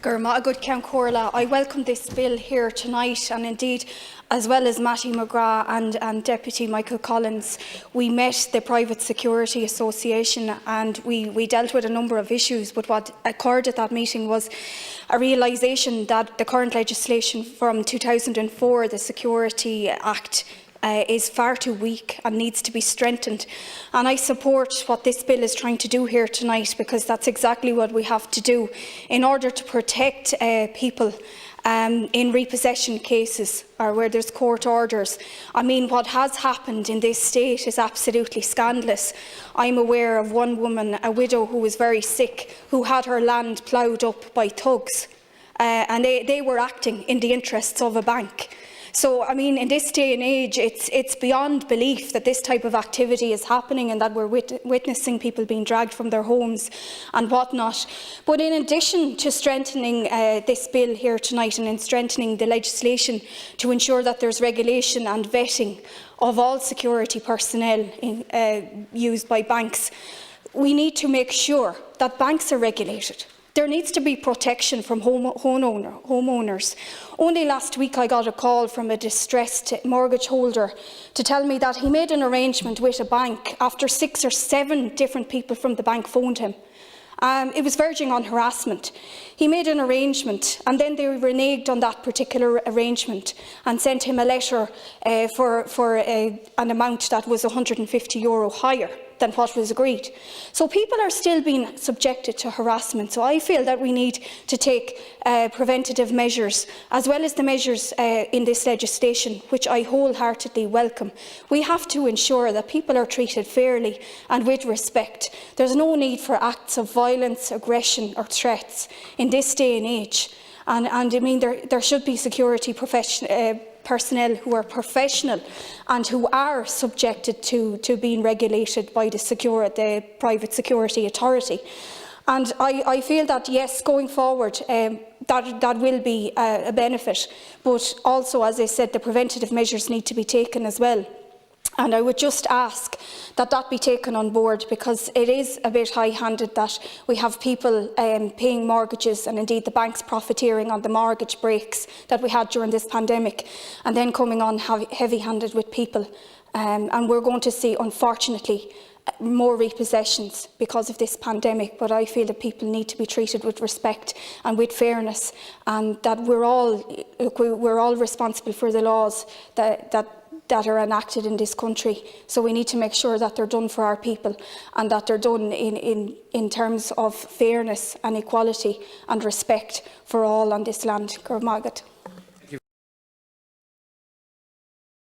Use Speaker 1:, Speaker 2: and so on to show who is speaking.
Speaker 1: Good Count Corla. I welcome this bill here tonight, and indeed, as well as Matty McGrath and Deputy Michael Collins, we met the Private Security Association and we dealt with a number of issues, but what occurred at that meeting was a realisation that the current legislation from 2004, the Security Act, is far too weak and needs to be strengthened. And I support what this bill is trying to do here tonight, because that's exactly what we have to do in order to protect people in repossession cases or where there's court orders. I mean, what has happened in this state is absolutely scandalous. I'm aware of one woman, a widow who was very sick, who had her land ploughed up by thugs, and they were acting in the interests of a bank. So, I mean, in this day and age, it's beyond belief that this type of activity is happening and that we're witnessing people being dragged from their homes and whatnot. But in addition to strengthening this bill here tonight and in strengthening the legislation to ensure that there's regulation and vetting of all security personnel used by banks, we need to make sure that banks are regulated. There needs to be protection from homeowners. Only last week I got a call from a distressed mortgage holder to tell me that he made an arrangement with a bank after 6 or 7 different people from the bank phoned him. It was verging on harassment. He made an arrangement and then they reneged on that particular arrangement and sent him a letter for an amount that was €150 higher than what was agreed. So people are still being subjected to harassment. So I feel that we need to take preventative measures, as well as the measures in this legislation, which I wholeheartedly welcome. We have to ensure that people are treated fairly and with respect. There's no need for acts of violence, aggression or threats in this day and age. And I mean, there should be security personnel who are professional and who are subjected to being regulated by the Private Security Authority. And I feel that, yes, going forward, that will be a benefit, but also, as I said, the preventative measures need to be taken as well. And I would just ask that that be taken on board, because it is a bit high-handed that we have people paying mortgages and indeed the banks profiteering on the mortgage breaks that we had during this pandemic, and then coming on heavy-handed with people. And we're going to see, unfortunately, more repossessions because of this pandemic, but I feel that people need to be treated with respect and with fairness, and that we're all responsible for the laws that are enacted in this country. So we need to make sure that they're done for our people and that they're done in terms of fairness and equality and respect for all on this land. Gurmagat.